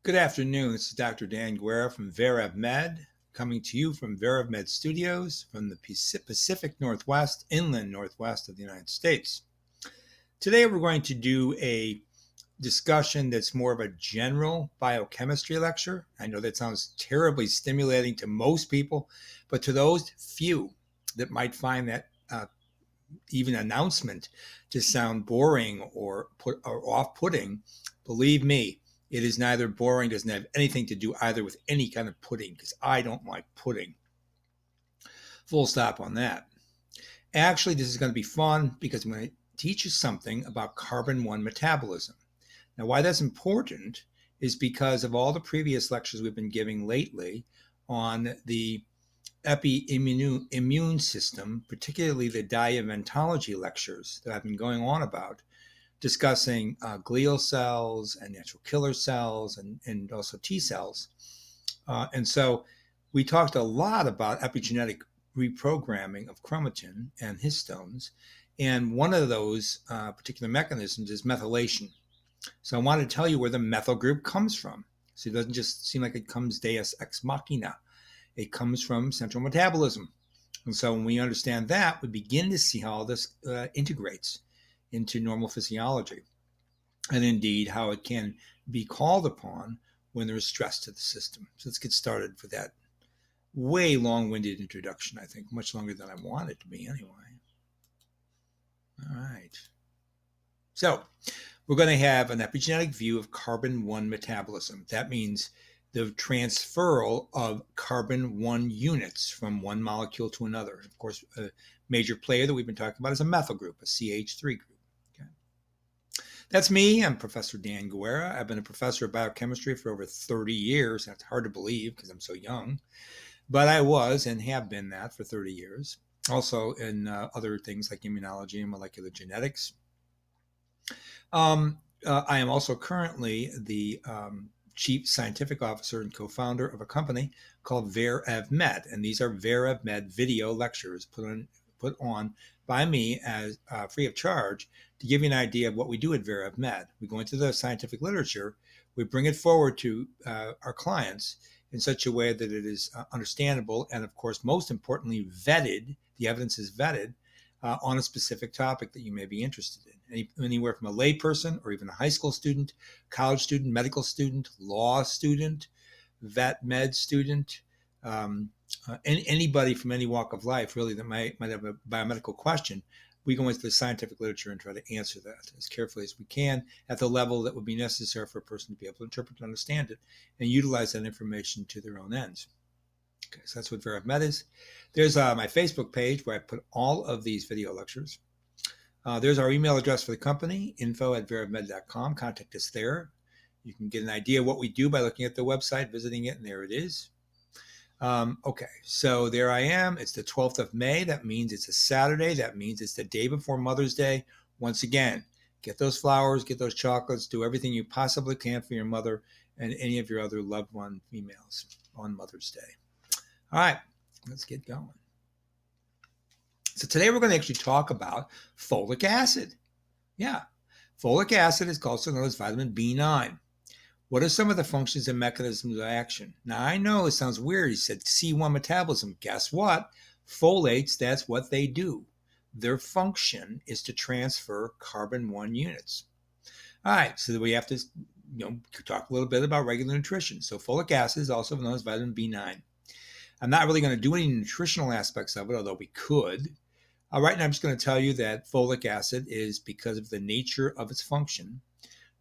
Good afternoon. This is Dr. Dan Guerra from Med, coming to you from Med Studios from the Pacific Northwest, inland northwest of the United States. Today we're going to do a discussion that's more of a general biochemistry lecture. I know that sounds terribly stimulating to most people, but to those few that might find that even announcement to sound boring or off-putting, believe me, it is neither boring, doesn't have anything to do either with any kind of pudding, because I don't like pudding. Full stop on that. Actually, this is going to be fun because I'm going to teach you something about carbon-1 metabolism. Now, why that's important is because of all the previous lectures we've been giving lately on the immune system, particularly the Diaeventology lectures that I've been going on about, discussing glial cells and natural killer cells and also T cells. And so we talked a lot about epigenetic reprogramming of chromatin and histones. And one of those particular mechanisms is methylation. So I wanted to tell you where the methyl group comes from. So it doesn't just seem like it comes deus ex machina. It comes from central metabolism. And so when we understand that, we begin to see how all this integrates into normal physiology, and indeed how it can be called upon when there is stress to the system. So let's get started for that way long-winded introduction, I think, much longer than I want it to be anyway. All right. So we're going to have an epigenetic view of carbon-1 metabolism. That means the transferal of carbon-1 units from one molecule to another. Of course, a major player that we've been talking about is a methyl group, a CH3 group. That's me. I'm Professor Dan Guerra. I've been a professor of biochemistry for over 30 years. That's hard to believe because I'm so young. But I was and have been that for 30 years. Also in other things like immunology and molecular genetics. I am also currently the Chief Scientific Officer and co-founder of a company called Med. And these are Med video lectures put on by me as free of charge to give you an idea of what we do at Med. We go into the scientific literature, we bring it forward to our clients in such a way that it is understandable and, of course, most importantly, vetted. The evidence is vetted on a specific topic that you may be interested in. Anywhere from a layperson or even a high school student, college student, medical student, law student, vet med student, anybody from any walk of life, really, that might have a biomedical question. We go into the scientific literature and try to answer that as carefully as we can at the level that would be necessary for a person to be able to interpret and understand it and utilize that information to their own ends. Okay, so that's what Med is. There's my Facebook page where I put all of these video lectures. There's our email address for the company, info@veramed.com. Contact us there. You can get an idea of what we do by looking at the website, visiting it, and there it is. Okay, so there I am. It's the 12th of May. That means it's a Saturday. That means it's the day before Mother's Day. Once again, get those flowers, get those chocolates, do everything you possibly can for your mother and any of your other loved one females on Mother's Day. All right, let's get going. So today we're going to actually talk about folic acid. Yeah, folic acid is also known as vitamin B9. What are some of the functions and mechanisms of action? Now, I know it sounds weird. He said C1 metabolism. Guess what? Folates, that's what they do. Their function is to transfer carbon-1 units. All right, so we have to talk a little bit about regular nutrition. So folic acid is also known as vitamin B9. I'm not really going to do any nutritional aspects of it, although we could. Right now, I'm just going to tell you that folic acid is, because of the nature of its function,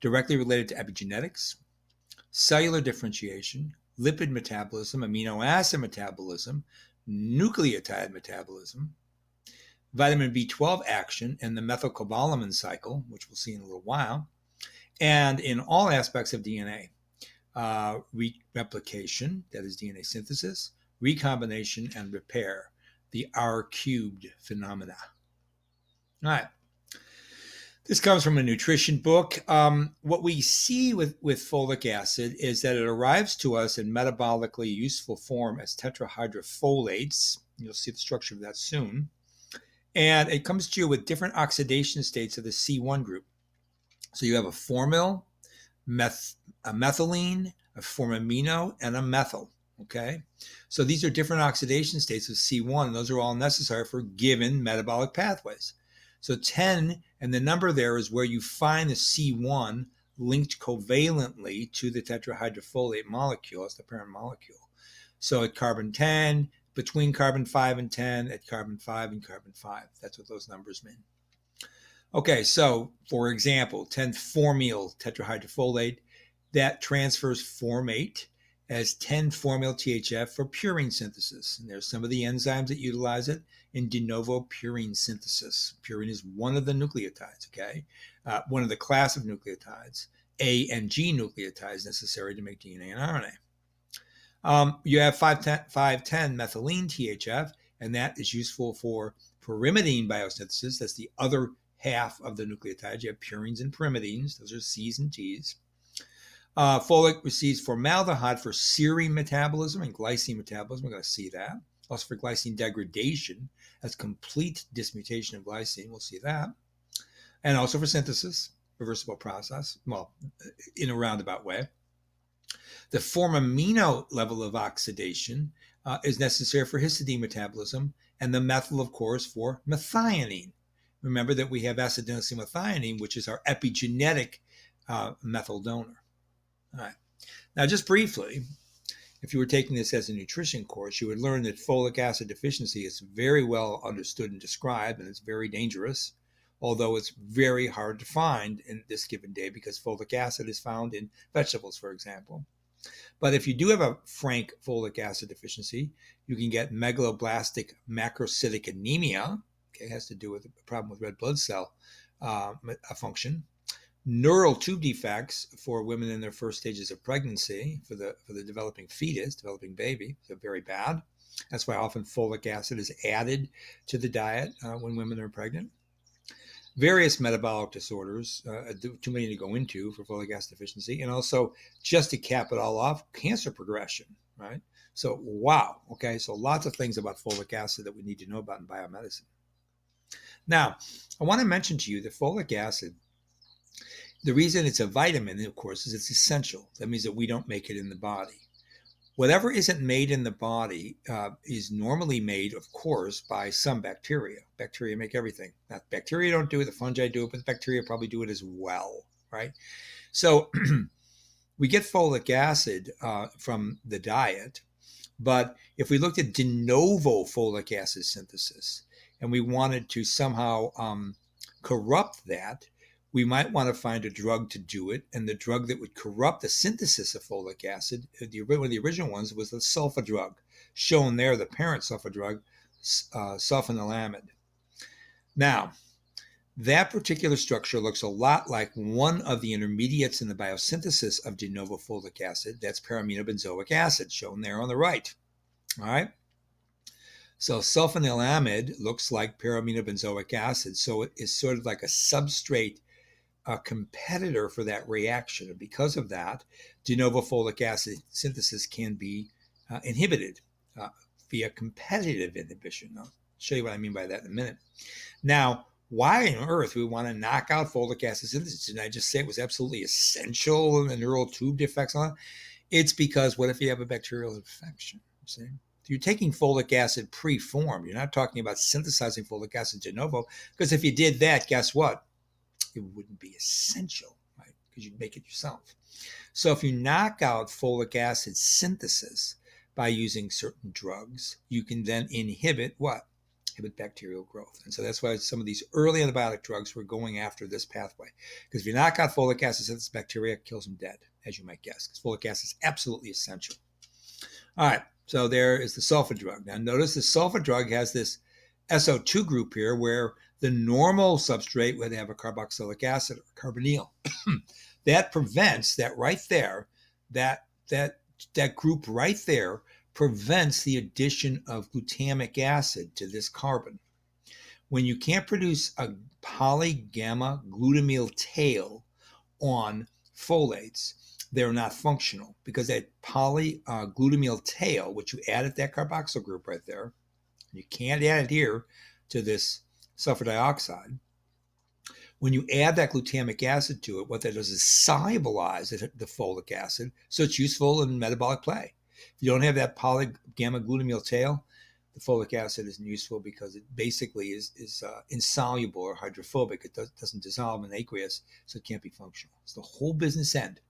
directly related to epigenetics, cellular differentiation, lipid metabolism, amino acid metabolism, nucleotide metabolism, vitamin B12 action, and the methylcobalamin cycle, which we'll see in a little while, and in all aspects of DNA, replication, that is DNA synthesis, recombination, and repair, the R-cubed phenomena. All right. This comes from a nutrition book. What we see with folic acid is that it arrives to us in metabolically useful form as tetrahydrofolates. You'll see the structure of that soon. And it comes to you with different oxidation states of the C1 group. So you have a formyl, a methylene, a formamino, and a methyl. Okay, so these are different oxidation states of C1, and those are all necessary for given metabolic pathways. So 10, and the number there is where you find the C1 linked covalently to the tetrahydrofolate molecule as the parent molecule. So at carbon 10, between carbon 5 and 10, at carbon 5 and carbon 5. That's what those numbers mean. Okay, so for example, 10-formyl tetrahydrofolate, that transfers formate as 10-formyl THF for purine synthesis. And there's some of the enzymes that utilize it in de novo purine synthesis. Purine is one of the nucleotides, okay? One of the class of nucleotides, A and G nucleotides necessary to make DNA and RNA. You have 5,10-methylene THF, and that is useful for pyrimidine biosynthesis. That's the other half of the nucleotides. You have purines and pyrimidines. Those are C's and T's. Folic receives formaldehyde for serine metabolism and glycine metabolism. We're going to see that. Also for glycine degradation, that's complete dismutation of glycine. We'll see that. And also for synthesis, reversible process, well, in a roundabout way. The formamino level of oxidation is necessary for histidine metabolism, and the methyl, of course, for methionine. Remember that we have adenosine-methionine, which is our epigenetic methyl donor. All right. Now, just briefly, if you were taking this as a nutrition course, you would learn that folic acid deficiency is very well understood and described, and it's very dangerous, although it's very hard to find in this given day because folic acid is found in vegetables, for example. But if you do have a frank folic acid deficiency, you can get megaloblastic macrocytic anemia. Okay, it has to do with a problem with red blood cell function. Neural tube defects for women in their first stages of pregnancy, for the developing fetus, developing baby, so very bad. That's why often folic acid is added to the diet when women are pregnant. Various metabolic disorders, too many to go into for folic acid deficiency, and also, just to cap it all off, cancer progression, right? So, wow, okay, so lots of things about folic acid that we need to know about in biomedicine. Now, I want to mention to you that folic acid, the reason it's a vitamin, of course, is it's essential. That means that we don't make it in the body. Whatever isn't made in the body is normally made, of course, by some bacteria. Bacteria make everything. Now, bacteria don't do it, the fungi do it, but the bacteria probably do it as well, right? So we get folic acid from the diet, but if we looked at de novo folic acid synthesis and we wanted to somehow corrupt that, we might want to find a drug to do it, and the drug that would corrupt the synthesis of folic acid, one of the original ones was the sulfa drug, shown there, the parent sulfa drug, sulfanilamide. Now, that particular structure looks a lot like one of the intermediates in the biosynthesis of de novo folic acid. That's paraminobenzoic acid, shown there on the right. All right. So sulfanilamide looks like paraminobenzoic acid, so it is sort of like a substrate, a competitor for that reaction. And because of that, de novo folic acid synthesis can be inhibited via competitive inhibition. I'll show you what I mean by that in a minute. Now, why on earth we want to knock out folic acid synthesis? Didn't I just say it was absolutely essential in the neural tube defects on it? It's because what if you have a bacterial infection? See? You're taking folic acid pre-formed. You're not talking about synthesizing folic acid de novo, because if you did that, guess what? It wouldn't be essential, right? Because you'd make it yourself. So if you knock out folic acid synthesis by using certain drugs, you can then inhibit what? Inhibit bacterial growth. And so that's why some of these early antibiotic drugs were going after this pathway. Because if you knock out folic acid synthesis, bacteria kills them dead, as you might guess, because folic acid is absolutely essential. All right, so there is the sulfa drug. Now notice the sulfa drug has this SO2 group here where the normal substrate would have a carboxylic acid or carbonyl. That prevents that right there, that group right there prevents the addition of glutamic acid to this carbon. When you can't produce a polygamma glutamyl tail on folates, they're not functional, because that polyglutamyl tail, which you add at that carboxyl group right there, you can't add it here to this sulfur dioxide. When you add that glutamic acid to it, what that does is solubilize the folic acid, so it's useful in metabolic play. If you don't have that polygamma glutamyl tail, the folic acid isn't useful because it basically is insoluble or hydrophobic. It doesn't dissolve in aqueous, so it can't be functional. It's the whole business end.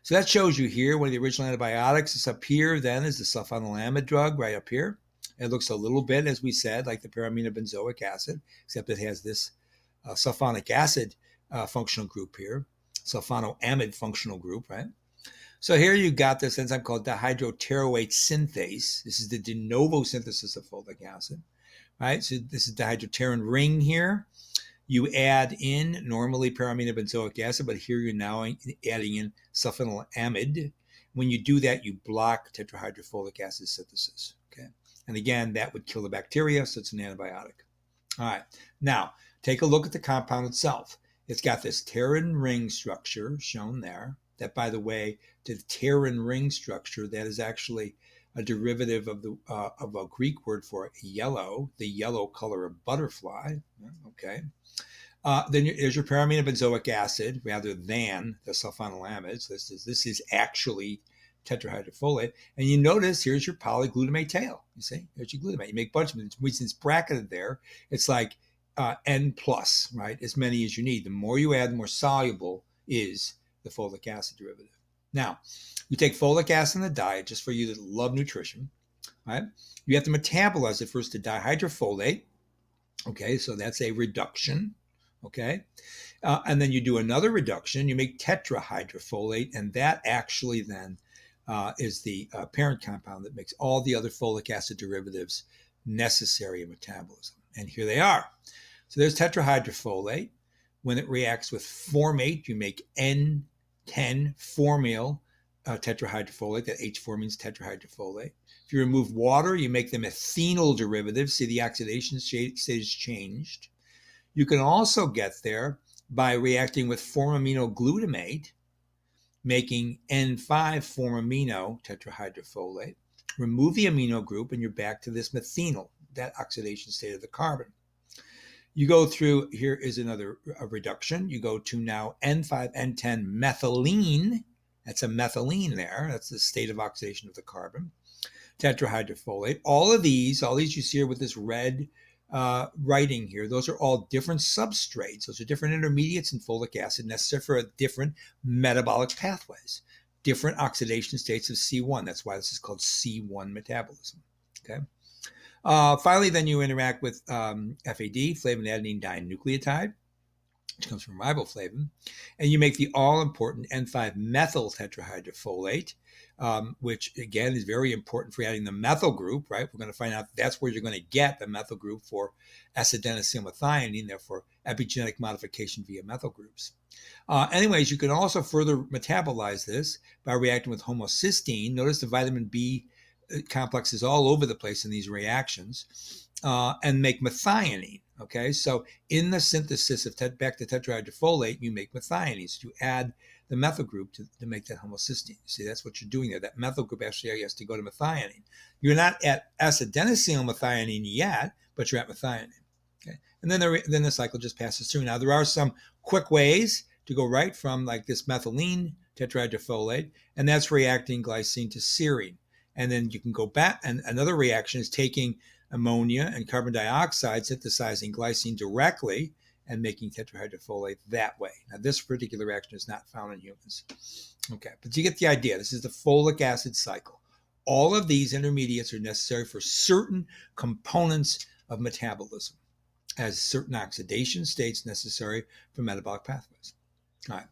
So that shows you here one of the original antibiotics is up here. Then is the sulfonylamide drug right up here. It looks a little bit, as we said, like the paraminobenzoic acid, except it has this sulfonic acid functional group here, sulfonoamide functional group, right? So here you got this enzyme called dihydroteroate synthase. This is the de novo synthesis of folic acid, right? So this is dihydroterin ring here. You add in normally paraminobenzoic acid, but here you're now adding in sulfonylamide. When you do that, you block tetrahydrofolate acid synthesis, okay? And again, that would kill the bacteria, so it's an antibiotic. All right, now take a look at the compound itself. It's got this pterin ring structure shown there. That, by the way, the pterin ring structure, that is actually a derivative of a Greek word for yellow, the yellow color of butterfly. Okay. Then there's your paraminobenzoic acid rather than the sulfonylamides. This is actually tetrahydrofolate. And you notice here's your polyglutamate tail. You see, there's your glutamate. You make a bunch of them. Since it's bracketed there, it's like N plus, right? As many as you need. The more you add, the more soluble is the folic acid derivative. Now, you take folic acid in the diet, just for you that love nutrition, right? You have to metabolize it first to dihydrofolate. Okay, so that's a reduction. Okay, and then you do another reduction. You make tetrahydrofolate, and that actually then is the parent compound that makes all the other folic acid derivatives necessary in metabolism. And here they are. So there's tetrahydrofolate. When it reacts with formate, you make N10 formyl tetrahydrofolate. That H4 means tetrahydrofolate. If you remove water, you make them ethenyl derivatives. See, the oxidation state is changed. You can also get there by reacting with formaminoglutamate, making N5 formamino tetrahydrofolate. Remove the amino group, and you're back to this methenyl, that oxidation state of the carbon. You go through, here is another reduction. You go to now N5, N10 methylene. That's a methylene there. That's the state of oxidation of the carbon. Tetrahydrofolate. All of these you see here with this red writing here, those are all different substrates. Those are different intermediates in folic acid necessary for different metabolic pathways, different oxidation states of C1. That's why this is called C1 metabolism. Okay. Finally, then you interact with FAD, flavin-adenine dinucleotide, which comes from riboflavin, and you make the all-important N5-methyl tetrahydrofolate, which, again, is very important for adding the methyl group, right? We're going to find out that's where you're going to get the methyl group for S-adenosylmethionine, therefore epigenetic modification via methyl groups. Anyways, you can also further metabolize this by reacting with homocysteine. Notice the vitamin B complex is all over the place in these reactions, and make methionine. Okay, so in the synthesis of back to tetrahydrofolate, you make methionine. So you add the methyl group to make that homocysteine. See, that's what you're doing there. That methyl group actually has to go to methionine. You're not at S-adenosylmethionine yet, but you're at methionine. Okay, and then the cycle just passes through. Now, there are some quick ways to go right from like this methylene tetrahydrofolate, and that's reacting glycine to serine. And then you can go back, and another reaction is taking ammonia and carbon dioxide, synthesizing glycine directly and making tetrahydrofolate that way. Now, this particular reaction is not found in humans. Okay, but you get the idea. This is the folic acid cycle. All of these intermediates are necessary for certain components of metabolism, as certain oxidation states necessary for metabolic pathways. All right.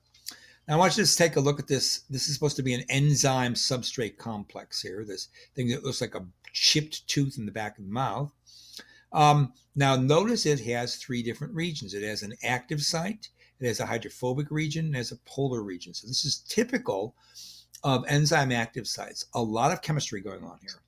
Now, I want you to take a look at this. This is supposed to be an enzyme substrate complex here, this thing that looks like a chipped tooth in the back of the mouth. Now, notice it has three different regions. It has an active site, it has a hydrophobic region, and it has a polar region. So this is typical of enzyme active sites. A lot of chemistry going on here.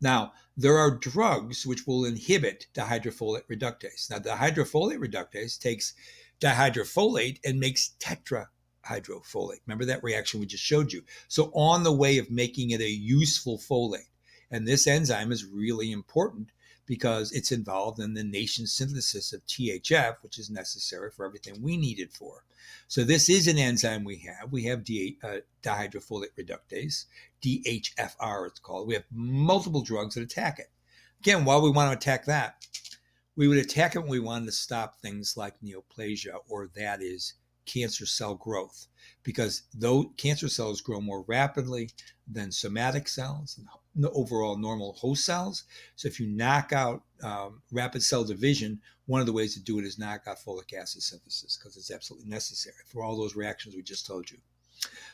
Now, there are drugs which will inhibit dihydrofolate reductase. Now, dihydrofolate reductase takes dihydrofolate and makes tetrahydrofolate. Remember that reaction we just showed you? So on the way of making it a useful folate. And this enzyme is really important because it's involved in the nascent synthesis of THF, which is necessary for everything we need it for. So this is an enzyme we have. We have Dihydrofolate Reductase, DHFR it's called. We have multiple drugs that attack it. Again, why we want to attack that? We would attack it when we wanted to stop things like neoplasia, or that is cancer cell growth, because though cancer cells grow more rapidly than somatic cells and the overall normal host cells. So if you knock out rapid cell division, one of the ways to do it is knock out folic acid synthesis, because it's absolutely necessary for all those reactions we just told you.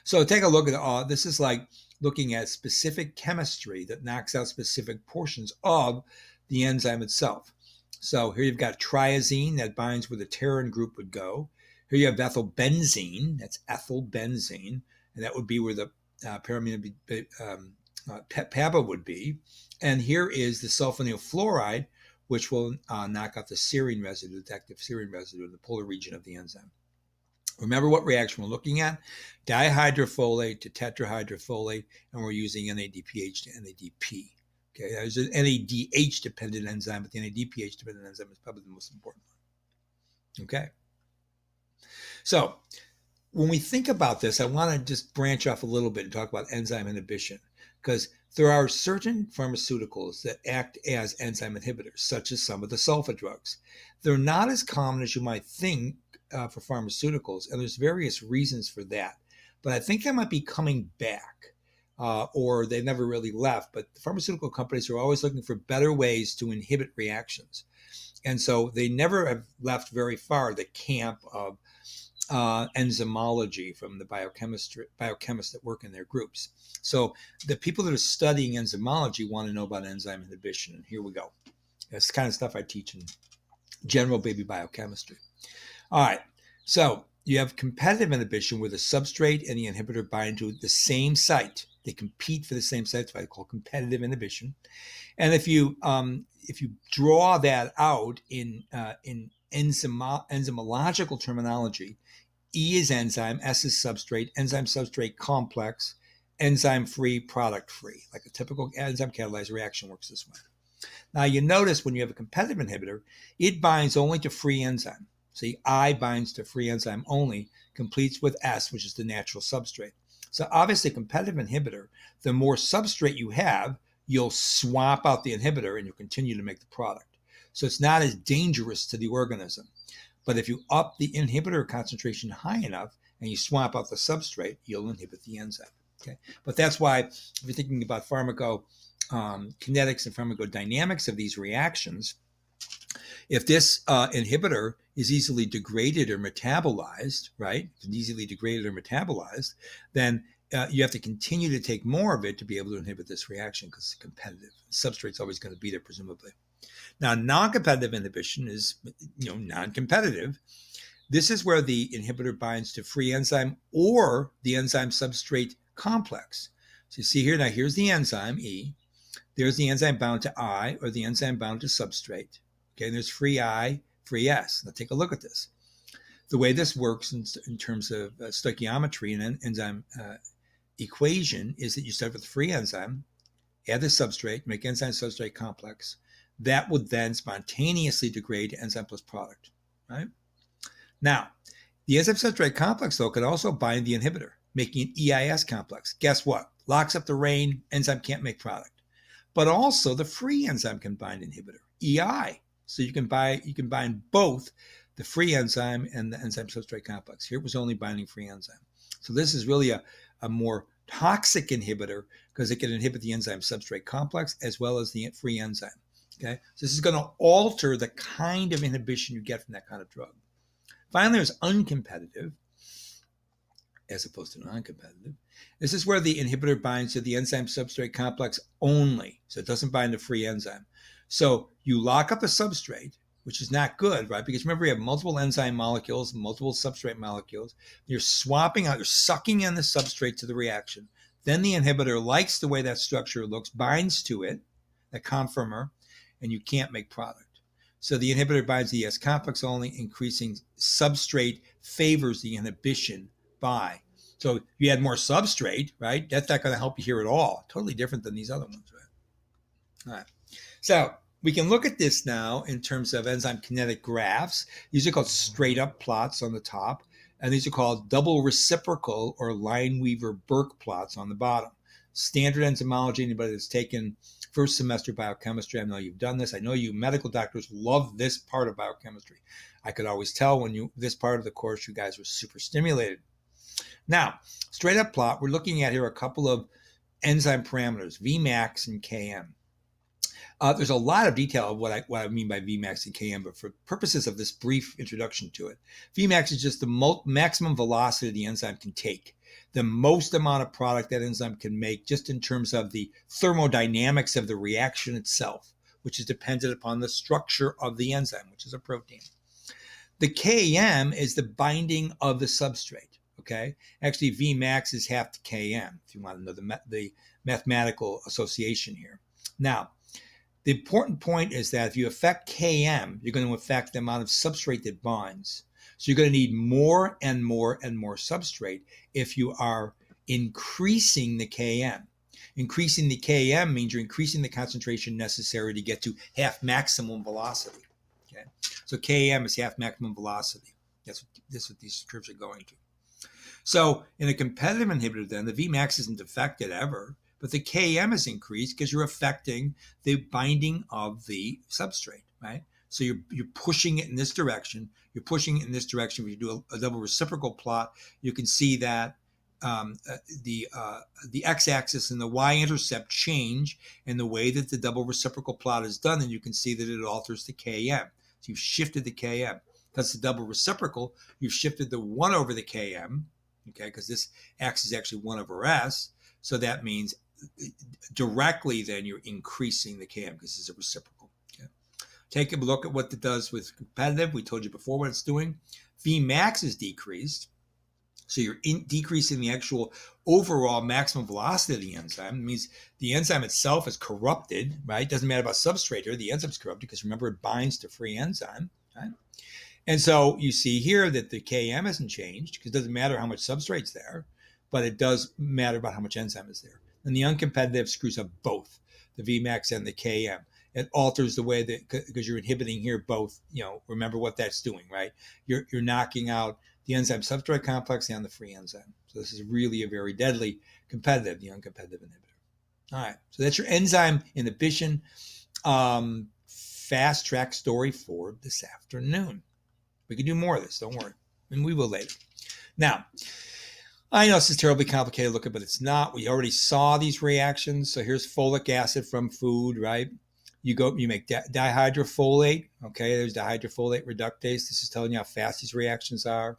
So take a look at this is like looking at specific chemistry that knocks out specific portions of the enzyme itself. So here you've got triazine that binds where the pterin group would go. Here you have ethylbenzene, that's ethylbenzene, and that would be where the PABA would be. And here is the sulfonyl fluoride, which will knock out the serine residue, the active serine residue in the polar region of the enzyme. Remember what reaction we're looking at? Dihydrofolate to tetrahydrofolate, and we're using NADPH to NADP. Okay, there's an NADH-dependent enzyme, but the NADPH-dependent enzyme is probably the most important one. Okay. So when we think about this, I want to just branch off a little bit and talk about enzyme inhibition, because there are certain pharmaceuticals that act as enzyme inhibitors, such as some of the sulfa drugs. They're not as common as you might think for pharmaceuticals, and there's various reasons for that. But I think they might be coming back, or they never really left. But the pharmaceutical companies are always looking for better ways to inhibit reactions. And so they never have left very far the camp of enzymology from the biochemists that work in their groups. So the people that are studying enzymology want to know about enzyme inhibition. And here we go. That's the kind of stuff I teach in general baby biochemistry. All right. So you have competitive inhibition where the substrate and the inhibitor bind to the same site. They compete for the same site. That's why I call competitive inhibition. And if you draw that out in enzymological terminology, E is enzyme, S is substrate, enzyme substrate complex, enzyme free, product free. Like a typical enzyme catalyzed reaction works this way. Now you notice when you have a competitive inhibitor, it binds only to free enzyme. See, I binds to free enzyme only, completes with S, which is the natural substrate. So obviously competitive inhibitor, the more substrate you have, you'll swap out the inhibitor and you'll continue to make the product. So it's not as dangerous to the organism. But if you up the inhibitor concentration high enough and you swap out the substrate, you'll inhibit the enzyme. Okay, but that's why if you're thinking about pharmacokinetics and pharmacodynamics of these reactions, if this inhibitor is easily degraded or metabolized, right? Easily degraded or metabolized, then you have to continue to take more of it to be able to inhibit this reaction because it's competitive. Substrate's always going to be there, presumably. Now, non-competitive inhibition is, non-competitive. This is where the inhibitor binds to free enzyme or the enzyme substrate complex. So you see here, now here's the enzyme, E. There's the enzyme bound to I, or the enzyme bound to substrate. Okay, and there's free I, free S. Now take a look at this. The way this works in terms of stoichiometry and enzyme equation is that you start with the free enzyme, add the substrate, make enzyme substrate complex. That would then spontaneously degrade to enzyme plus product, right? Now, the enzyme substrate complex, though, can also bind the inhibitor, making an EIS complex. Guess what? Locks up the rein, enzyme can't make product. But also the free enzyme can bind inhibitor, EI. So you can bind both the free enzyme and the enzyme substrate complex. Here it was only binding free enzyme. So this is really a more toxic inhibitor because it can inhibit the enzyme substrate complex as well as the free enzyme. Okay, so this is going to alter the kind of inhibition you get from that kind of drug. Finally, there's uncompetitive as opposed to non-competitive. This is where the inhibitor binds to the enzyme substrate complex only, so it doesn't bind to free enzyme. So you lock up a substrate, which is not good, right? Because remember, you have multiple enzyme molecules, multiple substrate molecules. You're swapping out, you're sucking in the substrate to the reaction. Then the inhibitor likes the way that structure looks, binds to it, the conformer, and you can't make product. So the inhibitor binds the ES complex only, increasing substrate favors the inhibition by. So if you add more substrate, right, that's not going to help you here at all. Totally different than these other ones, right? All right. So we can look at this now in terms of enzyme kinetic graphs. These are called straight up plots on the top, and these are called double reciprocal or Lineweaver-Burke plots on the bottom. Standard enzymology, anybody that's taken first semester biochemistry, I know you've done this. I know you medical doctors love this part of biochemistry. I could always tell when this part of the course, you guys were super stimulated. Now, straight up plot, we're looking at here a couple of enzyme parameters, Vmax and Km. There's a lot of detail of what I mean by Vmax and Km, but for purposes of this brief introduction to it, Vmax is just the maximum velocity the enzyme can take, the most amount of product that enzyme can make just in terms of the thermodynamics of the reaction itself, which is dependent upon the structure of the enzyme, which is a protein. The Km is the binding of the substrate, okay? Actually, Vmax is half the Km, if you want to know the mathematical association here. Now, the important point is that if you affect Km, you're going to affect the amount of substrate that binds. So you're going to need more and more and more substrate if you are increasing the Km. Increasing the Km means you're increasing the concentration necessary to get to half maximum velocity. Okay, so Km is half maximum velocity. That's what these curves are going to. So in a competitive inhibitor, then the Vmax isn't affected ever, but the Km is increased because you're affecting the binding of the substrate, right? So you're pushing it in this direction. You're pushing it in this direction. If you do a double reciprocal plot, you can see that the x-axis and the y-intercept change in the way that the double reciprocal plot is done, and you can see that it alters the Km. So you've shifted the Km. That's the double reciprocal. You've shifted the 1 over the Km, okay, because this x is actually 1 over s. So that means directly then you're increasing the Km because it's a reciprocal. Okay. Take a look at what it does with competitive. We told you before what it's doing. Vmax is decreased. So you're decreasing the actual overall maximum velocity of the enzyme. It means the enzyme itself is corrupted, right? It doesn't matter about substrate here. The enzyme's corrupted because remember it binds to free enzyme, right? And so you see here that the Km hasn't changed because it doesn't matter how much substrate's there, but it does matter about how much enzyme is there. And the uncompetitive screws up both the Vmax and the Km. It alters the way that, because you're inhibiting here both, remember what that's doing, right? You're knocking out the enzyme substrate complex and the free enzyme. So this is really a very deadly competitive, the uncompetitive inhibitor. All right, so that's your enzyme inhibition fast track story for this afternoon. We can do more of this, don't worry. And we will later. Now, I know this is terribly complicated to look at, but it's not. We already saw these reactions. So here's folic acid from food, right? You make dihydrofolate. Okay, there's dihydrofolate reductase. This is telling you how fast these reactions are.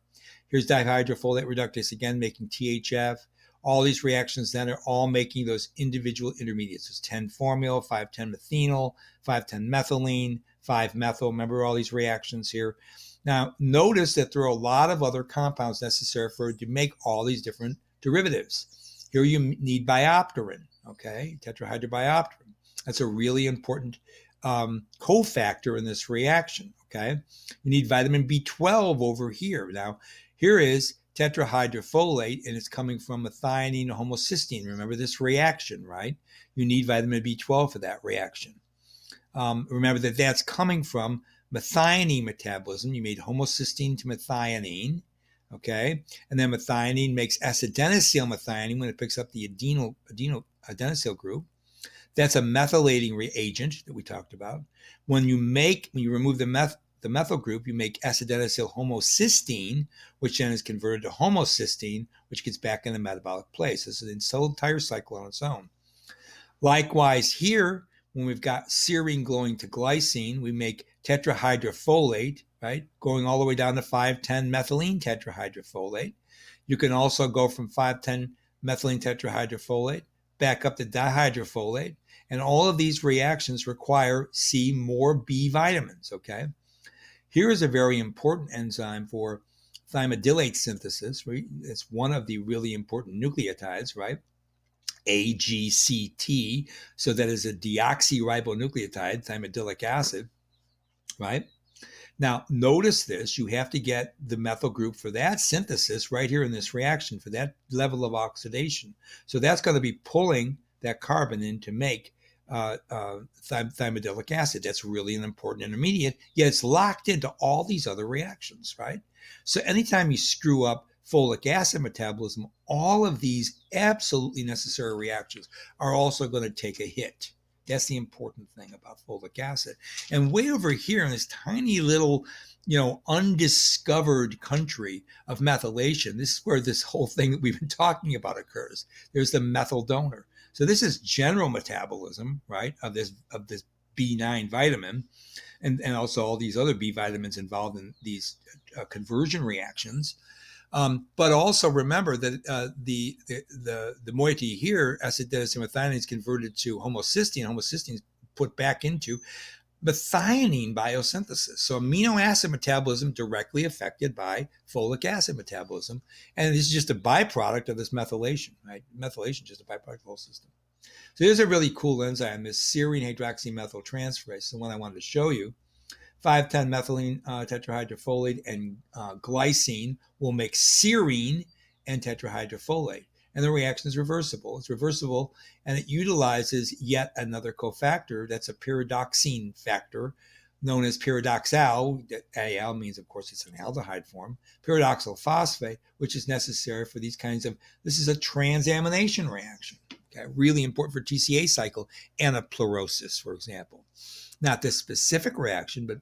Here's dihydrofolate reductase again, making THF. All these reactions then are all making those individual intermediates. There's 10-formyl, 5-10-methenol, 5-10-methylene, 5-methyl. Remember all these reactions here. Now, notice that there are a lot of other compounds necessary for it to make all these different derivatives. Here you need biopterin, okay, tetrahydrobiopterin. That's a really important cofactor in this reaction, okay? You need vitamin B12 over here. Now, here is tetrahydrofolate, and it's coming from methionine to homocysteine. Remember this reaction, right? You need vitamin B12 for that reaction. Remember that that's coming from methionine metabolism. You made homocysteine to methionine, okay? And then methionine makes acetyldenylyl methionine when it picks up the adenylyl group. That's a methylating reagent that we talked about. When you remove the methyl group, you make acetyldenylyl homocysteine, which then is converted to homocysteine, which gets back in the metabolic place. This is an entire cycle on its own. Likewise here, when we've got serine going to glycine, we make tetrahydrofolate, right? Going all the way down to 5-10-methylene tetrahydrofolate. You can also go from 5-10-methylene tetrahydrofolate back up to dihydrofolate. And all of these reactions require more B vitamins, okay? Here is a very important enzyme for thymidylate synthesis, right? It's one of the really important nucleotides, right? AGCT, so that is a deoxyribonucleotide, thymidyllic acid, right? Now, notice this, you have to get the methyl group for that synthesis right here in this reaction for that level of oxidation. So that's going to be pulling that carbon in to make thymidyllic acid. That's really an important intermediate, yet it's locked into all these other reactions, right? So anytime you screw up folic acid metabolism, all of these absolutely necessary reactions are also going to take a hit. That's the important thing about folic acid. And way over here in this tiny little, undiscovered country of methylation, this is where this whole thing that we've been talking about occurs. There's the methyl donor. So this is general metabolism, right, of this B9 vitamin, and also all these other B vitamins involved in these conversion reactions. But also remember that the moiety here, acid-adenosine methionine, is converted to homocysteine. Homocysteine is put back into methionine biosynthesis. So amino acid metabolism directly affected by folic acid metabolism. And this is just a byproduct of this methylation, right? Methylation is just a byproduct of the whole system. So here's a really cool enzyme, this serine hydroxymethyltransferase, the one I wanted to show you. 5,10-methylene tetrahydrofolate and glycine will make serine and tetrahydrofolate. And the reaction is reversible. It's reversible, and it utilizes yet another cofactor. That's a pyridoxine factor known as pyridoxal. Al means, of course, it's an aldehyde form. Pyridoxal phosphate, which is necessary for these kinds of, this is a transamination reaction. Okay, really important for TCA cycle anaplerosis, for example. Not this specific reaction, but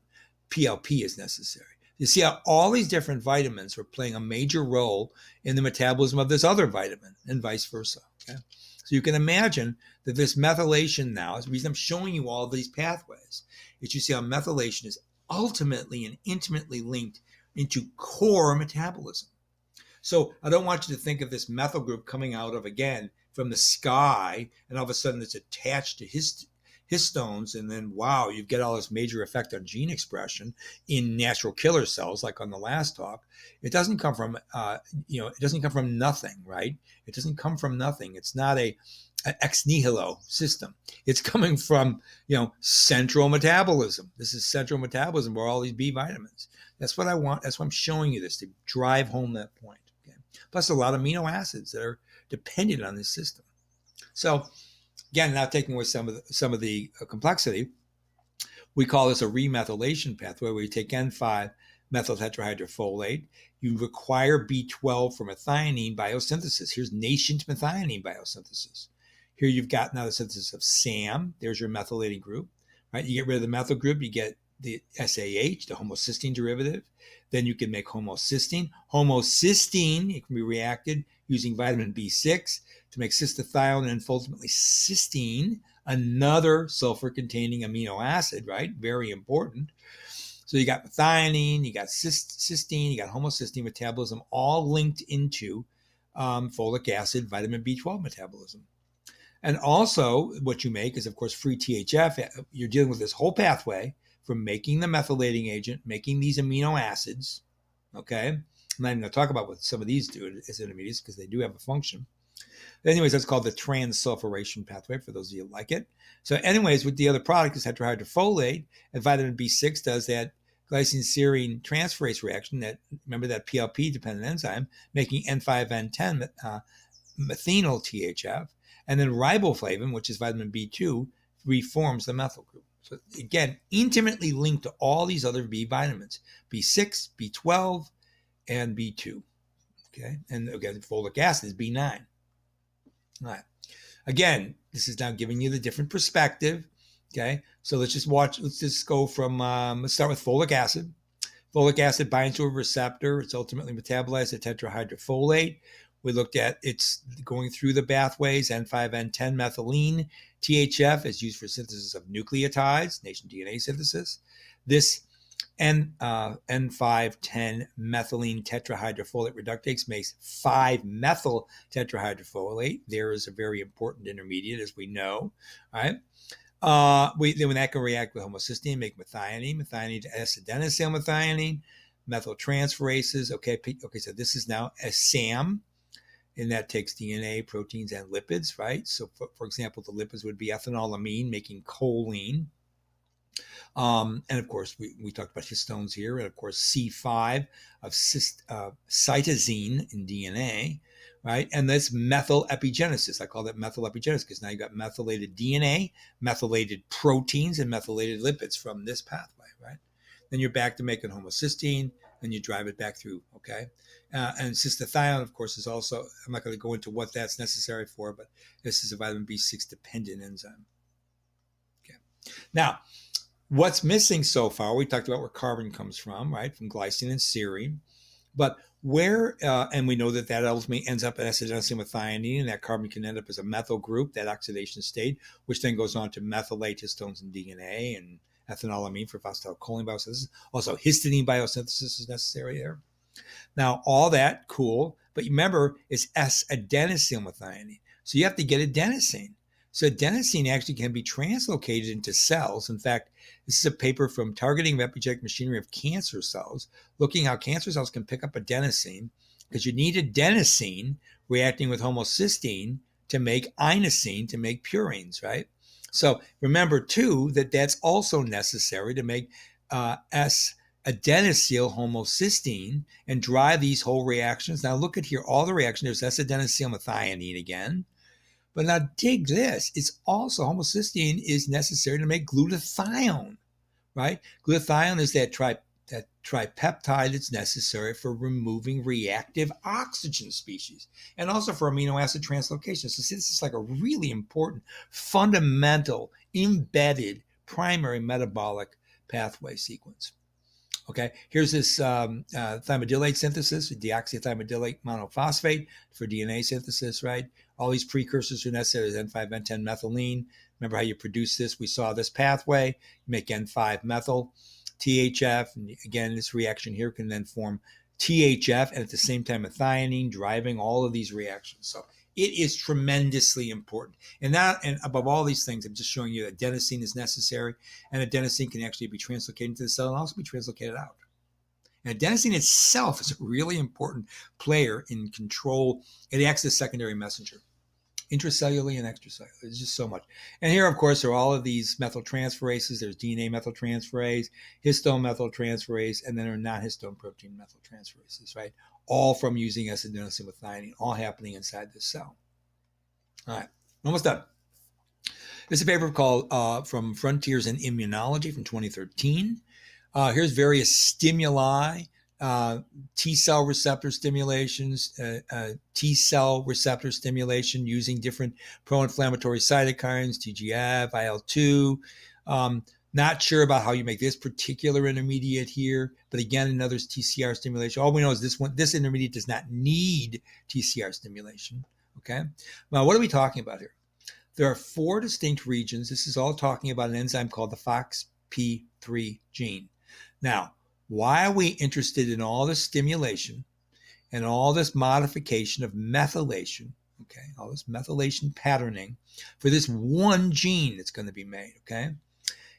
PLP is necessary. You see how all these different vitamins are playing a major role in the metabolism of this other vitamin and vice versa. Okay? So you can imagine that this methylation now, the reason I'm showing you all these pathways, is you see how methylation is ultimately and intimately linked into core metabolism. So I don't want you to think of this methyl group coming out of, again, from the sky, and all of a sudden it's attached to histones, and then wow, you get all this major effect on gene expression in natural killer cells, like on the last talk. It doesn't come from, it doesn't come from nothing, right? It doesn't come from nothing. It's not an ex nihilo system. It's coming from, central metabolism. This is central metabolism where all these B vitamins. That's what I want. That's why I'm showing you this, to drive home that point. Okay? Plus a lot of amino acids that are dependent on this system. So, again, now taking away some of the complexity, we call this a remethylation pathway where you take N5-methyl tetrahydrofolate. You require B12 for methionine biosynthesis. Here's nascent methionine biosynthesis. Here you've got now the synthesis of SAM. There's your methylating group, right? You get rid of the methyl group, you get the SAH, the homocysteine derivative. Then you can make homocysteine. Homocysteine, it can be reacted using vitamin B6 to make cystathione and ultimately cysteine, another sulfur-containing amino acid, right? Very important. So you got methionine, you got cysteine, you got homocysteine metabolism, all linked into folic acid, vitamin B12 metabolism. And also what you make is, of course, free THF. You're dealing with this whole pathway from making the methylating agent, making these amino acids, okay? I'm not even going to talk about what some of these do as intermediates because they do have a function. But anyways, that's called the trans-sulfuration pathway for those of you who like it. So anyways, with the other product is tetrahydrofolate, and vitamin B6 does that glycine-serine transferase reaction, that, remember, that PLP-dependent enzyme, making N5-N10 methynyl THF, and then riboflavin, which is vitamin B2, reforms the methyl group. So again, intimately linked to all these other B vitamins, B6, B12, and B2. Okay, and again, folic acid is B9. All right. Again, this is now giving you the different perspective. Okay, so let's just go from, let's start with folic acid. Folic acid binds to a receptor. It's ultimately metabolized at tetrahydrofolate. We looked at it's going through the pathways, N5-N10 methylene. THF is used for synthesis of nucleotides, nascent DNA synthesis. This N5-10 methylene tetrahydrofolate reductase makes 5-methyl tetrahydrofolate. There is a very important intermediate, as we know. All right. Then when that can react with homocysteine, make methionine to acid-adenosine methionine, methyltransferases. Okay, so this is now a SAM. And that takes DNA, proteins, and lipids, right? So, for example, the lipids would be ethanolamine, making choline. And, of course, we talked about histones here. And, of course, C5 of cytosine in DNA, right? And that's methyl epigenesis. I call that methyl epigenesis because now you've got methylated DNA, methylated proteins, and methylated lipids from this pathway, right? Then you're back to making homocysteine, and you drive it back through, okay? And cystathione, of course, is also, I'm not going to go into what that's necessary for, but this is a vitamin B6 dependent enzyme. Okay. Now, what's missing so far, we talked about where carbon comes from, right? From glycine and serine. But where, and we know that that ultimately ends up in S-adenosine with thionine, and that carbon can end up as a methyl group, that oxidation state, which then goes on to methylate histones in DNA and ethanolamine for phosphatidylcholine biosynthesis. Also, histidine biosynthesis is necessary there. Now, all that, cool, but remember, it's S-adenosine with thionine. So you have to get adenosine. So adenosine actually can be translocated into cells. In fact, this is a paper from Targeting Epigenetic Machinery of Cancer Cells, looking how cancer cells can pick up adenosine, because you need adenosine reacting with homocysteine to make inosine, to make purines, right? So remember, too, that that's also necessary to make S-adenosyl homocysteine and drive these whole reactions. Now look at here, all the reactions. There's S-adenosyl with thionine again. But now dig this, it's also homocysteine is necessary to make glutathione, right? Glutathione is that tripeptide that's necessary for removing reactive oxygen species and also for amino acid translocation. So this is like a really important, fundamental, embedded primary metabolic pathway sequence. Okay, here's this thymidylate synthesis, deoxythymidylate monophosphate for DNA synthesis, right? All these precursors are necessary. There's N5, N10 methylene. Remember how you produce this? We saw this pathway. You make N5 methyl, THF, and again, this reaction here can then form THF and at the same time methionine, driving all of these reactions. So it is tremendously important. And above all these things, I'm just showing you that adenosine is necessary, and adenosine can actually be translocated into the cell and also be translocated out. And adenosine itself is a really important player in control. It acts as a secondary messenger, intracellularly and extracellularly. There's just so much. And here, of course, are all of these methyltransferases. There's DNA methyltransferase, histone methyltransferase, and then there are non-histone protein methyltransferases, right? All from using S-adenosine with thionine, all happening inside this cell. All right, almost done. This is a paper called From Frontiers in Immunology from 2013. Here's various stimuli, T-cell receptor stimulations, T-cell receptor stimulation using different pro-inflammatory cytokines, TGF, IL-2. Not sure about how you make this particular intermediate here, but again, another TCR stimulation. All we know is this intermediate does not need TCR stimulation, okay? Now, what are we talking about here? There are 4 distinct regions. This is all talking about an enzyme called the FOXP3 gene. Now, why are we interested in all this stimulation and all this modification of methylation, okay, all this methylation patterning for this one gene that's going to be made, okay?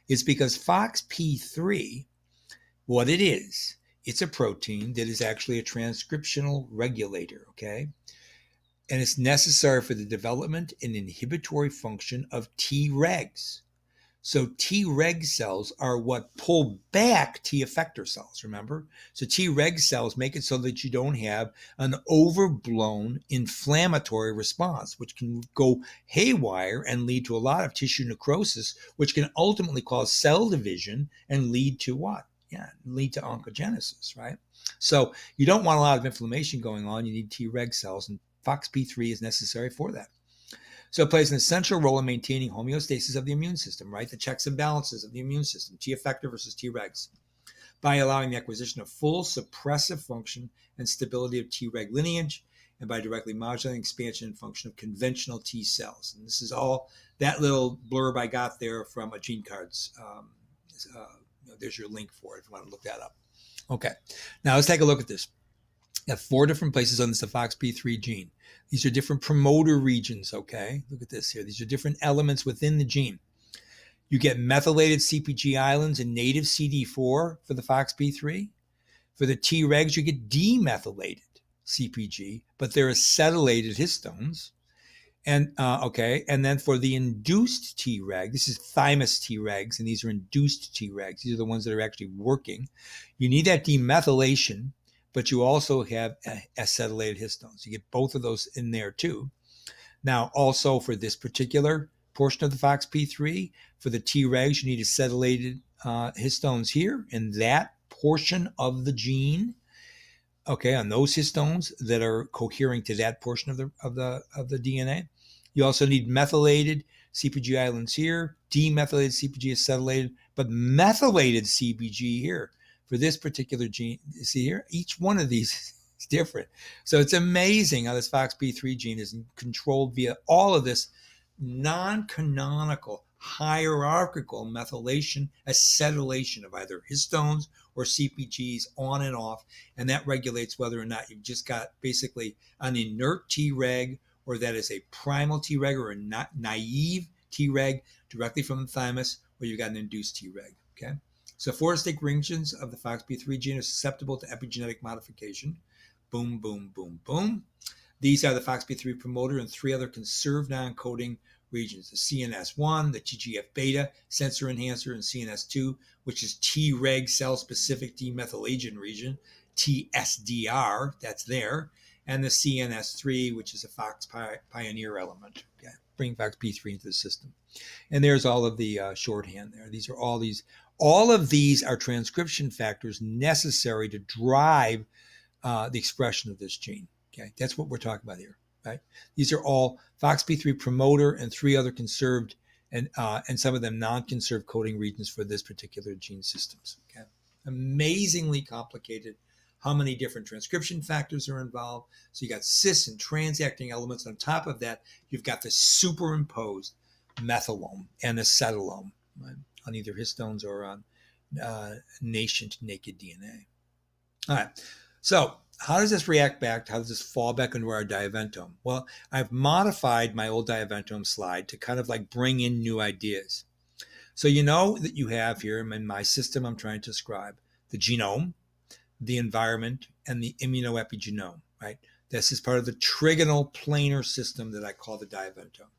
It's because FOXP3, what it is, it's a protein that is actually a transcriptional regulator, okay? And it's necessary for the development and inhibitory function of Tregs. So Treg cells are what pull back T effector cells, remember? So Treg cells make it so that you don't have an overblown inflammatory response, which can go haywire and lead to a lot of tissue necrosis, which can ultimately cause cell division and lead to what? Yeah, lead to oncogenesis, right? So you don't want a lot of inflammation going on. You need Treg cells, and FOXP3 is necessary for that. So it plays an essential role in maintaining homeostasis of the immune system, right? The checks and balances of the immune system, T effector versus Tregs, by allowing the acquisition of full suppressive function and stability of Treg lineage, and by directly modulating expansion and function of conventional T cells. And this is all that little blurb I got there from a Gene Cards. There's your link for it if you want to look that up. Okay, now let's take a look at this. You have 4 different places on this FOXP3 gene. These are different promoter regions, okay? Look at this here. These are different elements within the gene. You get methylated CpG islands and native CD4 for the FOXP3. For the Tregs, you get demethylated CpG, but they're acetylated histones. And and then for the induced Treg, this is thymus Tregs, and these are induced Tregs. These are the ones that are actually working. You need that demethylation but you also have acetylated histones. You get both of those in there too. Now, also for this particular portion of the FOXP3, for the Tregs, you need acetylated histones here in that portion of the gene. Okay, on those histones that are cohering to that portion of the DNA. You also need methylated CpG islands here, demethylated CpG acetylated, but methylated CpG here for this particular gene. See here, each one of these is different. So it's amazing how this FOXP3 gene is controlled via all of this non-canonical hierarchical methylation, acetylation of either histones or CpGs on and off, and that regulates whether or not you've just got basically an inert Treg, or that is a primal Treg or a naive Treg directly from the thymus, or you've got an induced Treg. Okay, so four distinct regions of the FOXP3 gene are susceptible to epigenetic modification. Boom, boom, boom, boom. These are the FOXP3 promoter and three other conserved non-coding regions: the CNS1, the TGF-beta sensor enhancer, and CNS2, which is Treg cell-specific demethylation region, TSDR, that's there, and the CNS3, which is a FOX pioneer element, okay, bring FOXP3 into the system. And there's all of the shorthand there. These are all of these are transcription factors necessary to drive the expression of this gene. Okay, that's what we're talking about here, right? These are all FOXP3 promoter and three other conserved and some of them non-conserved coding regions for this particular gene systems. Okay, amazingly complicated. How many different transcription factors are involved? So you got cis and transacting elements. On top of that, you've got the superimposed methylome and acetylome, right, on either histones or on nascent naked DNA. All right, so how does this react back? How does this fall back into our Diaeventome? Well, I've modified my old Diaeventome slide to kind of like bring in new ideas. So you know that you have here in my system I'm trying to describe the genome, the environment, and the Immuno Epigenome, right? This is part of the trigonal planar system that I call the Diaeventome.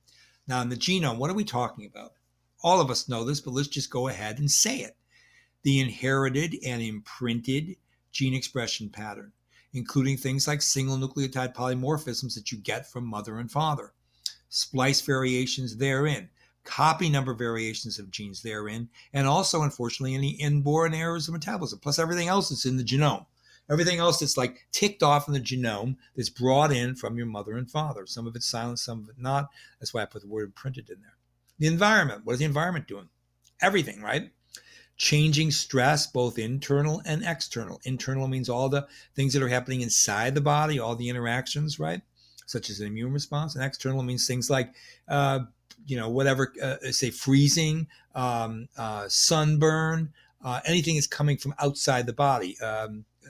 Now in the genome, what are we talking about? All of us know this, but let's just go ahead and say it. The inherited and imprinted gene expression pattern, including things like single nucleotide polymorphisms that you get from mother and father, splice variations therein, copy number variations of genes therein, and also, unfortunately, any inborn errors of metabolism, plus everything else that's in the genome. Everything else that's like ticked off in the genome that's brought in from your mother and father. Some of it's silent, some of it not. That's why I put the word imprinted in there. The environment, what is the environment doing? Everything, right? Changing stress, both internal and external. Internal means all the things that are happening inside the body, all the interactions, right? Such as an immune response. And external means things like, say freezing, sunburn, anything is coming from outside the body.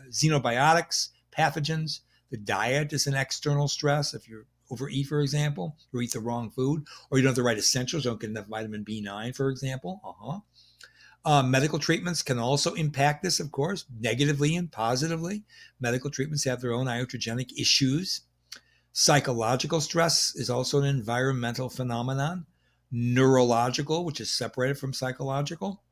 Xenobiotics, pathogens. The diet is an external stress. If you overeat, for example, or eat the wrong food, or you don't have the right essentials, don't get enough vitamin B9, for example. Medical treatments can also impact this, of course, negatively and positively. Medical treatments have their own iatrogenic issues. Psychological stress is also an environmental phenomenon. Neurological, which is separated from psychological.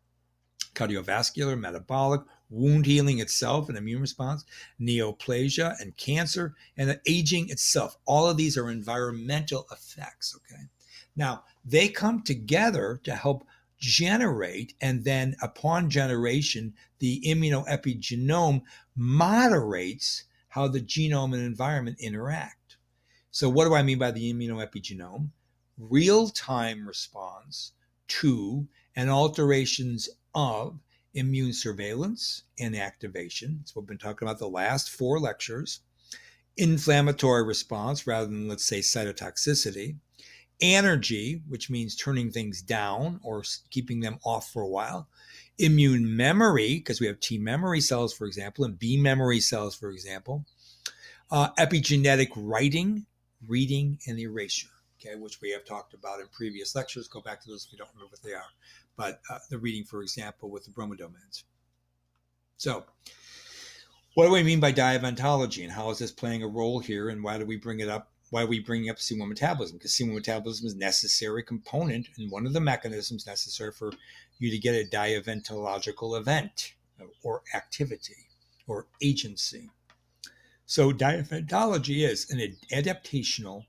Cardiovascular, metabolic, wound healing itself, and immune response, neoplasia and cancer, and the aging itself. All of these are environmental effects, okay? Now, they come together to help generate, and then upon generation, the Immuno Epigenome moderates how the genome and environment interact. So what do I mean by the Immuno Epigenome? Real-time response to and alterations of immune surveillance and activation. That's what we've been talking about the last 4 lectures. Inflammatory response rather than, let's say, cytotoxicity. Energy, which means turning things down or keeping them off for a while. Immune memory, because we have T memory cells, for example, and B memory cells, for example. Epigenetic writing, reading, and erasure, okay, which we have talked about in previous lectures. Go back to those if you don't remember what they are. But the reading, for example, with the bromodomains. So what do we mean by diaventology, and how is this playing a role here, and why do we bring it up? Why are we bringing up C1 metabolism? Because C1 metabolism is a necessary component and one of the mechanisms necessary for you to get a diaventological event or activity or agency. So diaeventomology is an adaptational,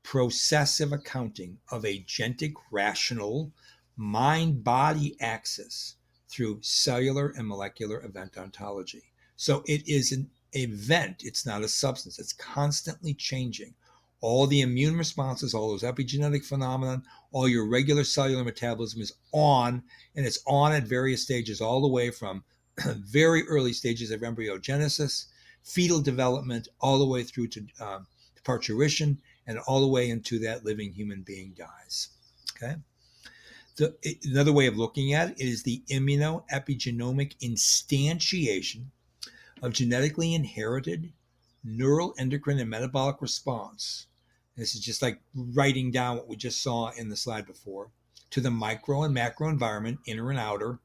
processive accounting of agentic rational mind-body axis through cellular and molecular event ontology. So it is an event, it's not a substance, it's constantly changing. All the immune responses, all those epigenetic phenomena, all your regular cellular metabolism is on, and it's on at various stages, all the way from very early stages of embryogenesis, fetal development, all the way through to parturition, and all the way into that living human being dies. Okay. Another way of looking at it is the Immuno Epigenomic instantiation of genetically inherited neural, endocrine, and metabolic response. This is just like writing down what we just saw in the slide before, to the micro and macro environment, inner and outer,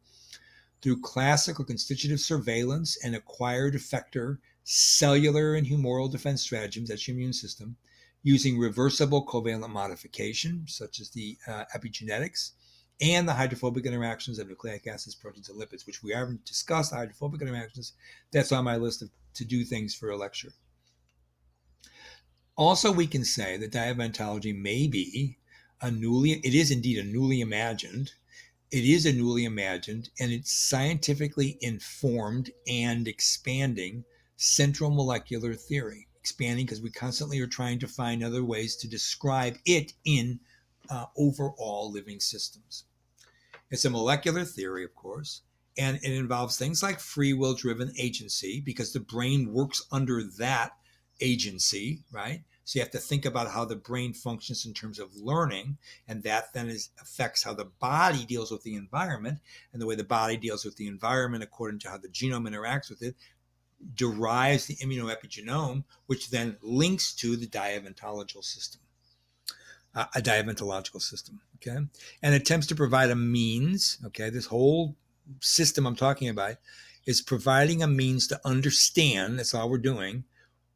through classical constitutive surveillance and acquired effector cellular and humoral defense stratagems, that's your immune system, using reversible covalent modification, such as the epigenetics, and the hydrophobic interactions of nucleic acids, proteins, and lipids, which we haven't discussed, the hydrophobic interactions. That's on my list of to-do things for a lecture. Also, we can say that diaeventomology may be it is indeed a newly imagined, and it's scientifically informed and expanding central molecular theory. Expanding because we constantly are trying to find other ways to describe it in overall living systems. It's a molecular theory, of course, and it involves things like free will driven agency, because the brain works under that agency, right? So you have to think about how the brain functions in terms of learning, and that then affects how the body deals with the environment, and the way the body deals with the environment according to how the genome interacts with it derives the Immuno Epigenome, which then links to the diaeventomological system. Okay, and attempts to provide a means. Okay, this whole system I'm talking about is providing a means to understand. That's all we're doing.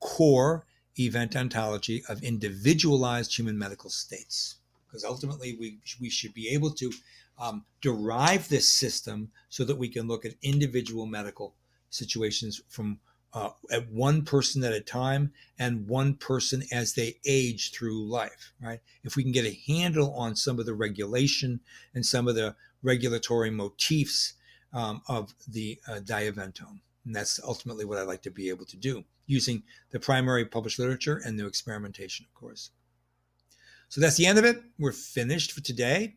Core event ontology of individualized human medical states, because ultimately we should be able to derive this system so that we can look at individual medical situations from at one person at a time, and one person as they age through life, right? If we can get a handle on some of the regulation and some of the regulatory motifs of the Diaeventome, and that's ultimately what I'd like to be able to do, using the primary published literature and new experimentation, of course. So that's the end of it. We're finished for today.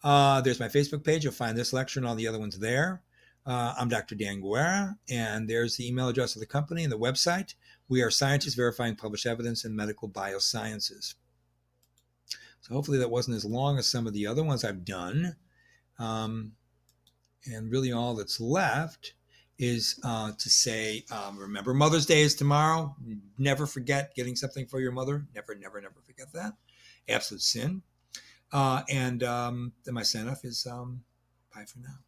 There's my Facebook page. You'll find this lecture and all the other ones there. I'm Dr. Dan Guerra, and there's the email address of the company and the website. We are scientists verifying published evidence in medical biosciences. So hopefully that wasn't as long as some of the other ones I've done. And really all that's left is to say, remember Mother's Day is tomorrow. Never forget getting something for your mother. Never, never, never forget that. Absolute sin. And then my sign off is bye for now.